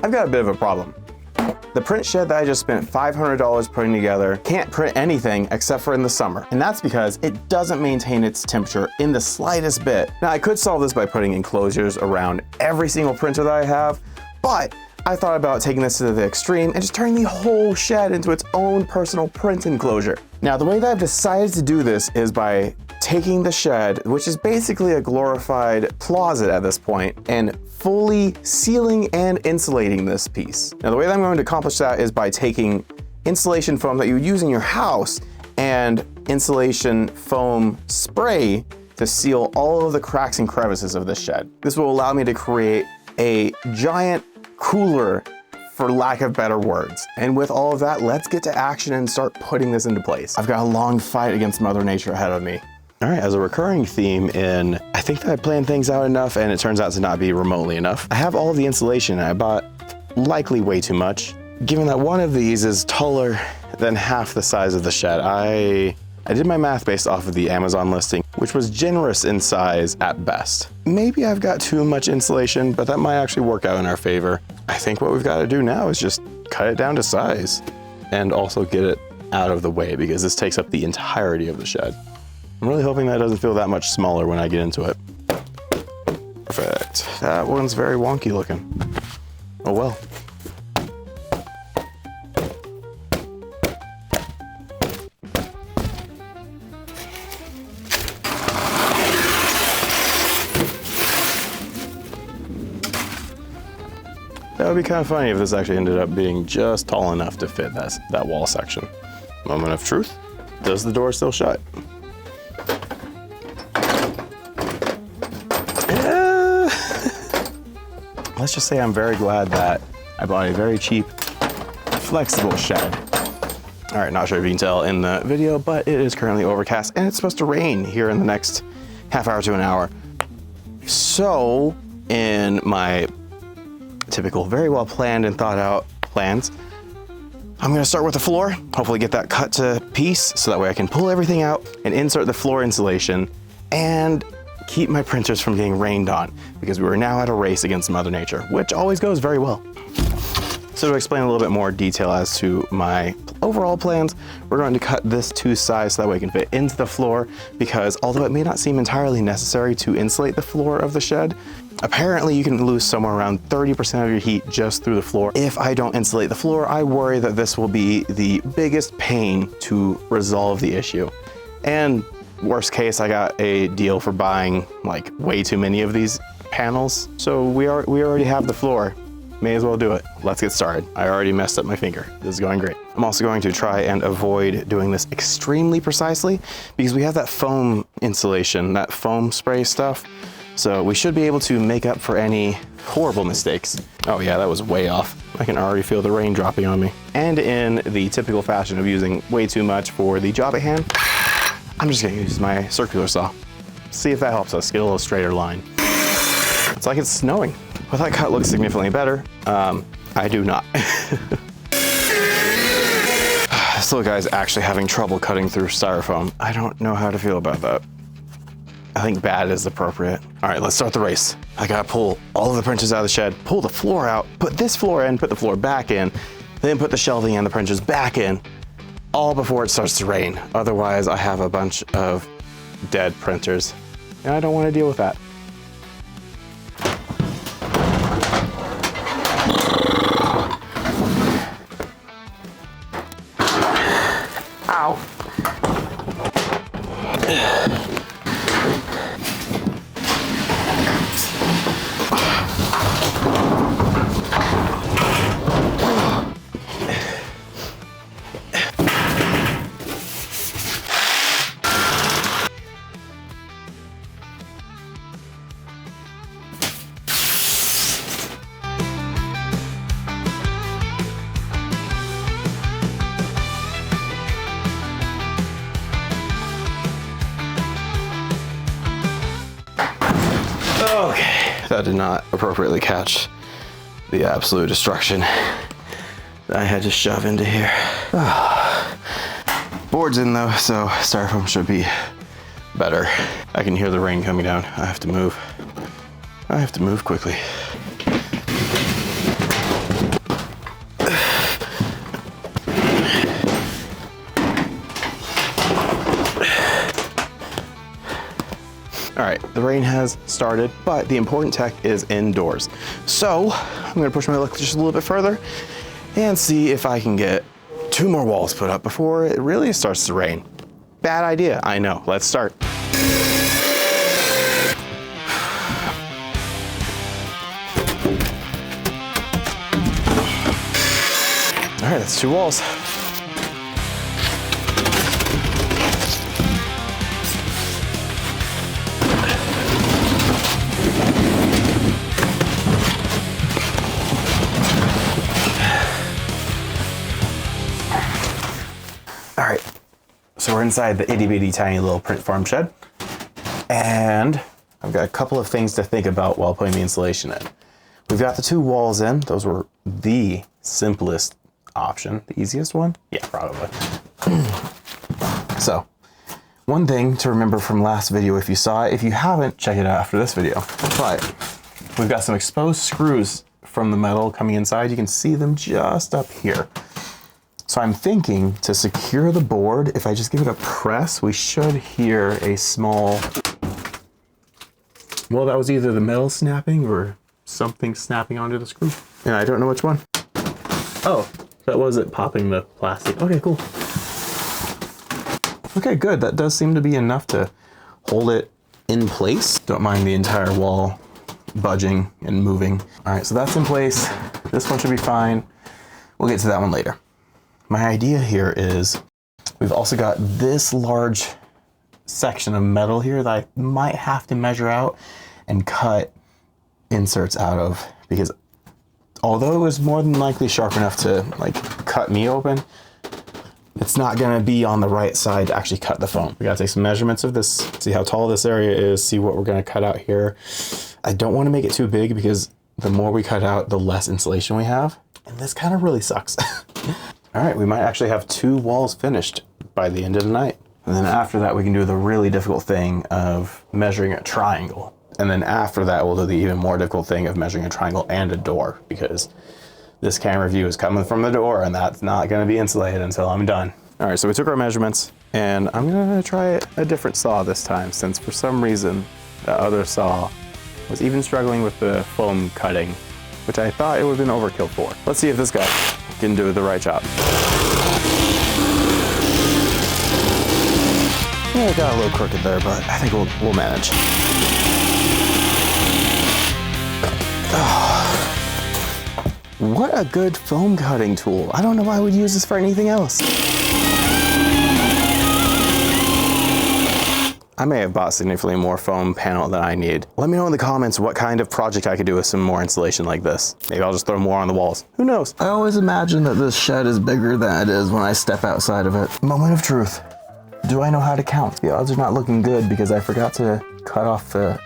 I've got a bit of a problem. The print shed that I just spent $500 putting together can't print anything except for in the summer. And that's because it doesn't maintain its temperature in the slightest bit. Now I could solve this by putting enclosures around every single printer that I have, but I thought about taking this to the extreme and just turning the whole shed into its own personal print enclosure. Now the way that I've decided to do this is by taking the shed, which is basically a glorified closet at this point, and fully sealing and insulating this piece. Now the way that I'm going to accomplish that is by taking insulation foam that you would use in your house and insulation foam spray to seal all of the cracks and crevices of this shed. This will allow me to create a giant cooler, for lack of better words. And with all of that, let's get to action and start putting this into place. I've got a long fight against Mother Nature ahead of me. All right, as a recurring theme in, I think that I planned things out enough and it turns out to not be remotely enough. I have all of the insulation and I bought likely way too much. Given that one of these is taller than half the size of the shed, I did my math based off of the Amazon listing, which was generous in size at best. Maybe I've got too much insulation, but that might actually work out in our favor. I think what we've got to do now is just cut it down to size and also get it out of the way because this takes up the entirety of the shed. I'm really hoping that doesn't feel that much smaller when I get into it. Perfect. That one's very wonky looking. Oh well. That would be kind of funny if this actually ended up being just tall enough to fit that wall section. Moment of truth. Does the door still shut? Let's just say I'm very glad that I bought a very cheap, flexible shed. All right, not sure if you can tell in the video, but it is currently overcast and it's supposed to rain here in the next half hour to an hour. So in my typical, very well planned and thought out plans, I'm gonna start with the floor, hopefully get that cut to piece so that way I can pull everything out and insert the floor insulation and keep my printers from getting rained on because we are now at a race against Mother Nature, which always goes very well. So to explain a little bit more detail as to my overall plans, we're going to cut this to size so that way it can fit into the floor because although it may not seem entirely necessary to insulate the floor of the shed, apparently you can lose somewhere around 30% of your heat just through the floor. If I don't insulate the floor, I worry that this will be the biggest pain to resolve the issue. And worst case, I got a deal for buying like way too many of these panels. So we already have the floor. May as well do it. Let's get started. I already messed up my finger. This is going great. I'm also going to try and avoid doing this extremely precisely because we have that foam insulation, that foam spray stuff. So we should be able to make up for any horrible mistakes. Oh yeah, that was way off. I can already feel the rain dropping on me. And in the typical fashion of using way too much for the job at hand, I'm just gonna use my circular saw. See if that helps us get a little straighter line. It's like it's snowing. Well, that cut looks significantly better. I do not. This little guy's actually having trouble cutting through styrofoam. I don't know how to feel about that. I think bad is appropriate. All right, let's start the race. I gotta pull all of the printers out of the shed, pull the floor out, put this floor in, put the floor back in, then put the shelving and the printers back in, all before it starts to rain. Otherwise, I have a bunch of dead printers, and I don't want to deal with that. Ow. Okay, that did not appropriately catch the absolute destruction that I had to shove into here. Oh. Board's in though, so styrofoam should be better. I can hear the rain coming down. I have to move. I have to move quickly. All right, the rain has started, but the important tech is indoors. So I'm gonna push my luck just a little bit further and see if I can get 2 more walls put up before it really starts to rain. Bad idea, I know. Let's start. All right, that's 2 walls. All right, so we're inside the itty bitty tiny little print farm shed, and I've got a couple of things to think about while putting the insulation in. We've got the 2 walls in. Those were the simplest option. The easiest one? Yeah, probably. So, one thing to remember from last video, if you saw it, if you haven't, check it out after this video. But we've got some exposed screws from the metal coming inside. You can see them just up here. So I'm thinking to secure the board, if I just give it a press, we should hear a small, well, that was either the metal snapping or something snapping onto the screw. And I don't know which one. Oh, that was it popping the plastic. Okay, cool. Okay, good. That does seem to be enough to hold it in place. Don't mind the entire wall budging and moving. All right, so that's in place. This one should be fine. We'll get to that one later. My idea here is we've also got this large section of metal here that I might have to measure out and cut inserts out of, because although it was more than likely sharp enough to like cut me open, it's not gonna be on the right side to actually cut the foam. We gotta take some measurements of this, see how tall this area is, see what we're gonna cut out here. I don't wanna make it too big because the more we cut out, the less insulation we have. And this kind of really sucks. All right, we might actually have 2 walls finished by the end of the night. And then after that, we can do the really difficult thing of measuring a triangle. And then after that, we'll do the even more difficult thing of measuring a triangle and a door, because this camera view is coming from the door and that's not gonna be insulated until I'm done. All right, so we took our measurements and I'm gonna try a different saw this time, since for some reason the other saw was even struggling with the foam cutting, which I thought it would have been overkill for. Let's see if this guy can do the right job. Yeah, it got a little crooked there, but I think we'll manage. Oh, what a good foam cutting tool. I don't know why I would use this for anything else. I may have bought significantly more foam panel than I need. Let me know in the comments what kind of project I could do with some more insulation like this. Maybe I'll just throw more on the walls. Who knows? I always imagine that this shed is bigger than it is when I step outside of it. Moment of truth. Do I know how to count? The odds are not looking good because I forgot to cut off the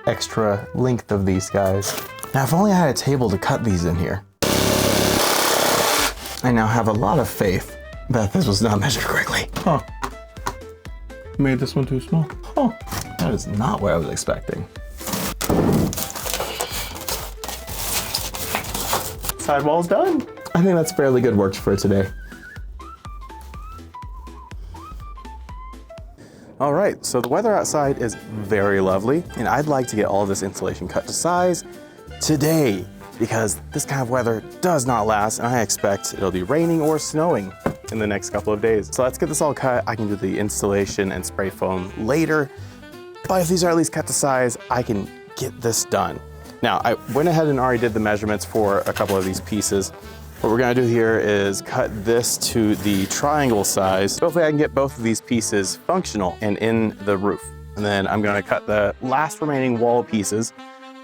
extra length of these guys. Now, if only I had a table to cut these in here. I now have a lot of faith that this was not measured correctly. Huh. Made this one too small. Oh, that is not what I was expecting. Sidewall's done. I think that's fairly good work for today. All right, so the weather outside is very lovely, and I'd like to get all of this insulation cut to size today, because this kind of weather does not last, and I expect it'll be raining or snowing in the next couple of days. So let's get this all cut. I can do the installation and spray foam later, but if these are at least cut to size, I can get this done. Now, I went ahead and already did the measurements for a couple of these pieces. What we're gonna do here is cut this to the triangle size. Hopefully I can get both of these pieces functional and in the roof. And then I'm gonna cut the last remaining wall pieces.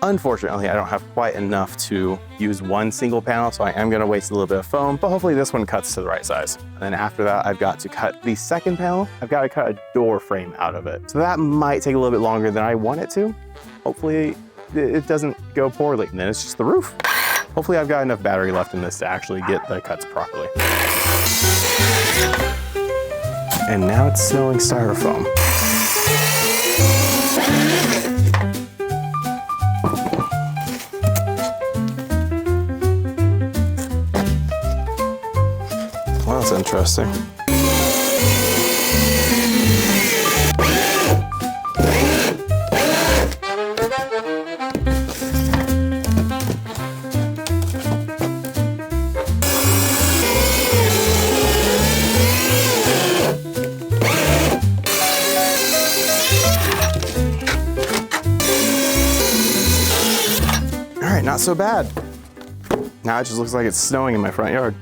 Unfortunately, I don't have quite enough to use one single panel, so I am gonna waste a little bit of foam, but hopefully this one cuts to the right size. And then after that, I've got to cut the second panel. I've got to cut a door frame out of it. So that might take a little bit longer than I want it to. Hopefully it doesn't go poorly. And then it's just the roof. Hopefully I've got enough battery left in this to actually get the cuts properly. And now it's snowing styrofoam. Well, that's interesting. not so bad. Now it just looks like it's snowing in my front yard.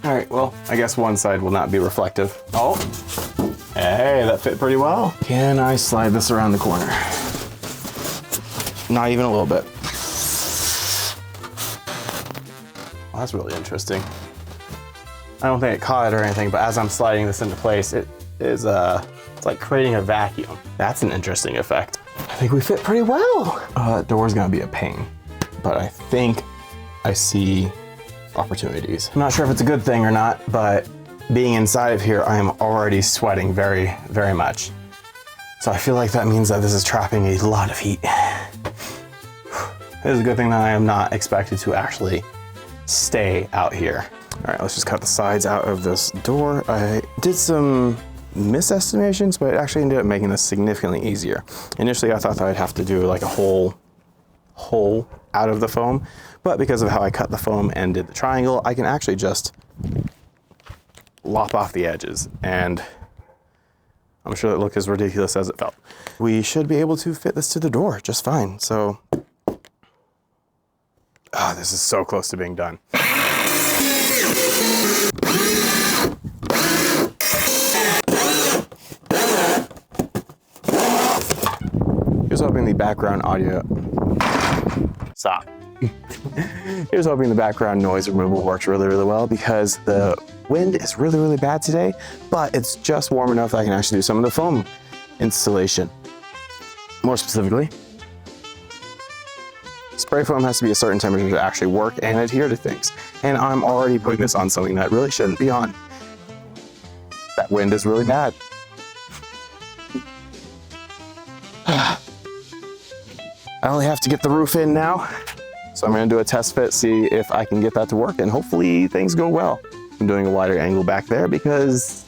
All right, well, I guess one side will not be reflective. Oh, hey, that fit pretty well. Can I slide this around the corner? Not even a little bit. Well, that's really interesting. I don't think it caught it or anything, but as I'm sliding this into place, it is it's like creating a vacuum. That's an interesting effect. I think we fit pretty well. That door's gonna be a pain, but I think I see opportunities. I'm not sure if it's a good thing or not, but being inside of here, I am already sweating very, very much. So I feel like that means that this is trapping a lot of heat. It is a good thing that I am not expected to actually stay out here. All right, let's just cut the sides out of this door. I did some misestimations, but it actually ended up making this significantly easier. Initially, I thought that I'd have to do like a whole hole out of the foam, but because of how I cut the foam and did the triangle, I can actually just lop off the edges, and I'm sure it looked as ridiculous as it felt. We should be able to fit this to the door just fine. So, this is so close to being done. Here's hoping the background audio, stop. Here's hoping the background noise removal works really, really well, because the wind is really, really bad today, but it's just warm enough that I can actually do some of the foam installation. More specifically, spray foam has to be a certain temperature to actually work and adhere to things. And I'm already putting this on something that really shouldn't be on. That wind is really bad. I only have to get the roof in now. So I'm gonna do a test fit, see if I can get that to work, and hopefully things go well. I'm doing a wider angle back there because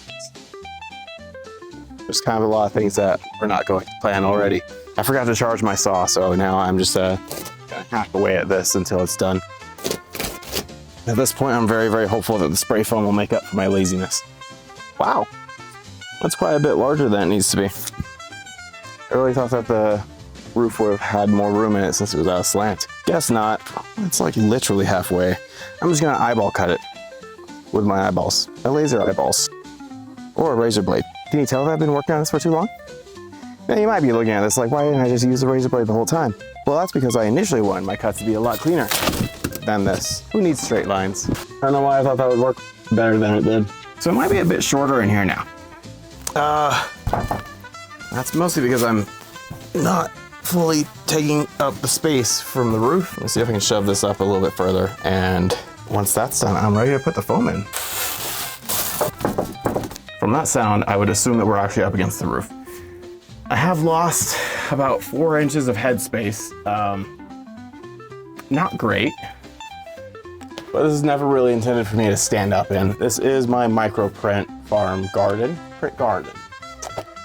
there's kind of a lot of things that are not going to plan already. I forgot to charge my saw, so now I'm just gonna hack away at this until it's done. At this point, I'm very, very hopeful that the spray foam will make up for my laziness. Wow, that's quite a bit larger than it needs to be. I really thought that the roof would have had more room in it since it was out of slant. Guess not. It's like literally halfway. I'm just gonna eyeball cut it with my eyeballs. My laser eyeballs. Or a razor blade. Can you tell that I've been working on this for too long? Now you might be looking at this like, why didn't I just use the razor blade the whole time? Well, that's because I initially wanted my cuts to be a lot cleaner than this. Who needs straight lines? I don't know why I thought that would work better than it did. So it might be a bit shorter in here now. That's mostly because I'm not fully taking up the space from the roof. Let's see if I can shove this up a little bit further. And once that's done, I'm ready to put the foam in. From that sound, I would assume that we're actually up against the roof. I have lost about 4 inches of headspace. Not great, but this is never really intended for me to stand up in. This is my micro print farm garden, print garden.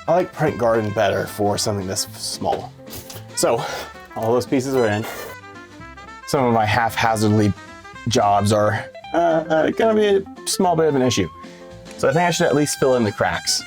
I like print garden better for something this small. So all those pieces are in. Some of my haphazardly jobs are gonna be a small bit of an issue. So I think I should at least fill in the cracks.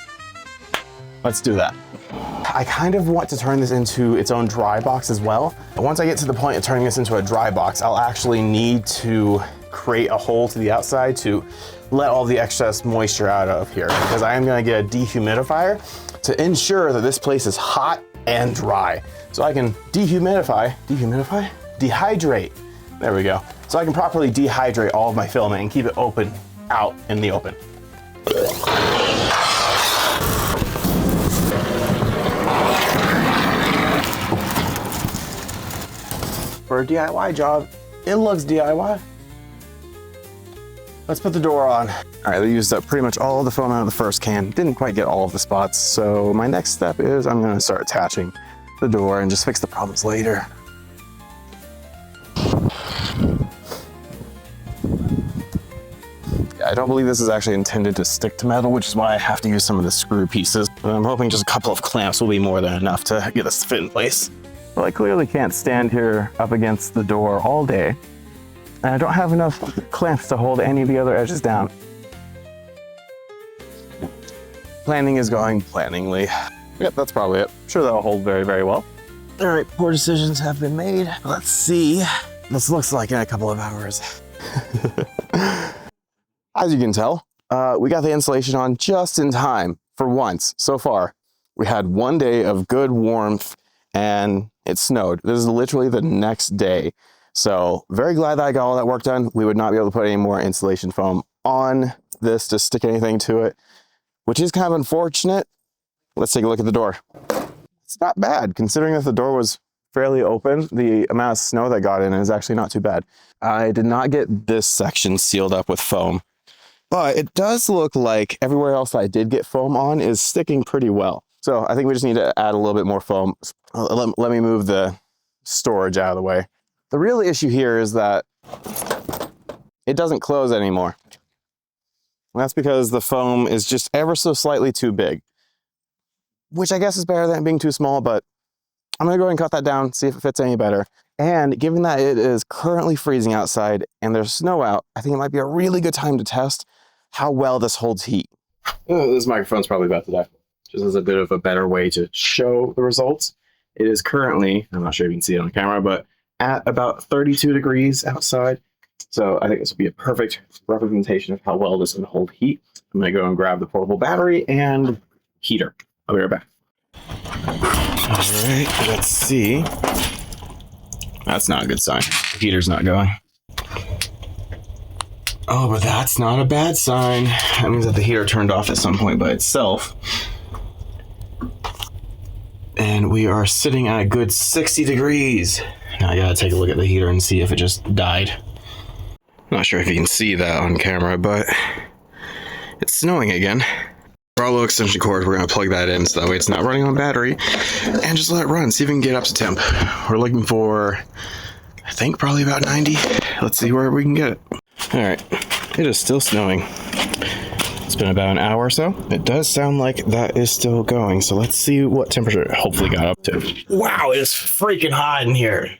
Let's do that. I kind of want to turn this into its own dry box as well. But once I get to the point of turning this into a dry box, I'll actually need to create a hole to the outside to let all the excess moisture out of here, because I am gonna get a dehumidifier to ensure that this place is hot and dry. So I can dehydrate, there we go. So I can properly dehydrate all of my filament and keep it open, out in the open. For a DIY job, it looks DIY. Let's put the door on. All right, they used up pretty much all of the foam out of the first can. Didn't quite get all of the spots. So my next step is I'm gonna start attaching the door and just fix the problems later. Yeah, I don't believe this is actually intended to stick to metal, which is why I have to use some of the screw pieces. But I'm hoping just a couple of clamps will be more than enough to get this to fit in place. Well, I clearly can't stand here up against the door all day. And I don't have enough clamps to hold any of the other edges down. Planning is going planningly. Yep, that's probably it. I'm sure that'll hold very, very well. All right, poor decisions have been made. Let's see this looks like in a couple of hours. As you can tell, we got the insulation on just in time for once so far. We had one day of good warmth and it snowed. This is literally the next day. So very glad that I got all that work done. We would not be able to put any more insulation foam on this to stick anything to it, which is kind of unfortunate. Let's take a look at the door. It's not bad considering that the door was fairly open. The amount of snow that got in is actually not too bad. I did not get this section sealed up with foam, but it does look like everywhere else I did get foam on is sticking pretty well. So I think we just need to add a little bit more foam. Let me move the storage out of the way. The real issue here is that it doesn't close anymore. And that's because the foam is just ever so slightly too big, which I guess is better than it being too small, but I'm gonna go ahead and cut that down, see if it fits any better. And given that it is currently freezing outside and there's snow out, I think it might be a really good time to test how well this holds heat. Oh, this microphone's probably about to die. Just as a bit of a better way to show the results. It is currently, I'm not sure if you can see it on camera, but at about 32 degrees outside. So I think this will be a perfect representation of how well this can hold heat. I'm gonna go and grab the portable battery and heater. I'll be right back. All right, let's see. That's not a good sign. The heater's not going. Oh, but that's not a bad sign. That means that the heater turned off at some point by itself. And we are sitting at a good 60 degrees. Now I gotta take a look at the heater and see if it just died. Not sure if you can see that on camera, but it's snowing again. For our little extension cord, we're gonna plug that in so that way it's not running on battery, and just let it run, see if we can get up to temp. We're looking for, I think, probably about 90. Let's see where we can get it. All right, it is still snowing. It's been about an hour or so. It does sound like that is still going, so let's see what temperature it hopefully got up to. Wow, it is freaking hot in here.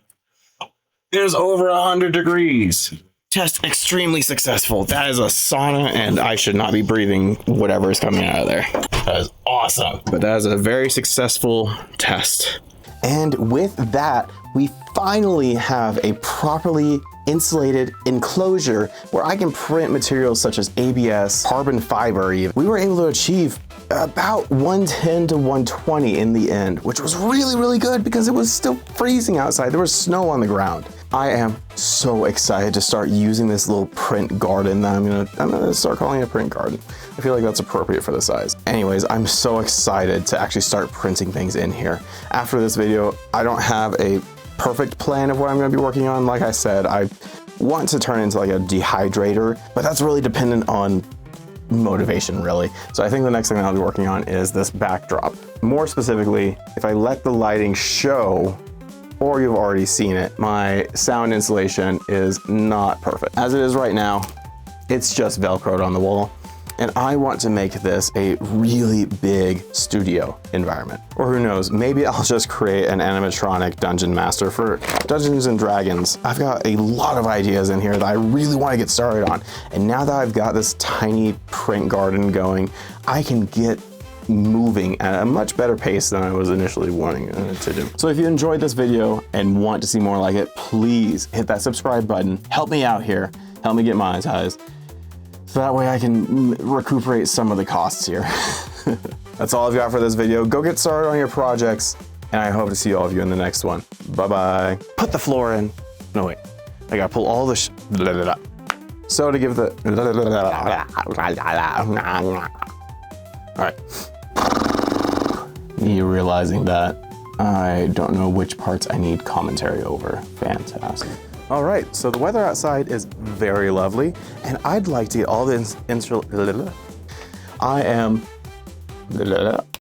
It is over 100 degrees. Test extremely successful. That is a sauna, and I should not be breathing whatever is coming out of there. That is awesome. But that is a very successful test. And with that, we finally have a properly insulated enclosure where I can print materials such as ABS, carbon fiber even. We were able to achieve about 110 to 120 in the end, which was really, really good because it was still freezing outside. There was snow on the ground. I am so excited to start using this little print garden that I'm gonna start calling it a print garden. I feel like that's appropriate for the size. Anyways, I'm so excited to actually start printing things in here. After this video, I don't have a perfect plan of what I'm gonna be working on. Like I said, I want to turn into like a dehydrator, but that's really dependent on motivation really. So I think the next thing that I'll be working on is this backdrop. More specifically, if I let the lighting show, or you've already seen it, my sound insulation is not perfect. As it is right now, it's just Velcroed on the wall. And I want to make this a really big studio environment. Or who knows, maybe I'll just create an animatronic dungeon master for Dungeons and Dragons. I've got a lot of ideas in here that I really want to get started on. And now that I've got this tiny print garden going, I can get moving at a much better pace than I was initially wanting to do. So if you enjoyed this video and want to see more like it, please hit that subscribe button. Help me out here. Help me get monetized. So that way I can recuperate some of the costs here. That's all I've got for this video. Go get started on your projects, and I hope to see all of you in the next one. Bye-bye. Put the floor in. No, wait. I gotta pull all the So to give the all right. You realizing that I don't know which parts I need commentary over. Fantastic. All right, so the weather outside is very lovely, and I'd like to get all the I am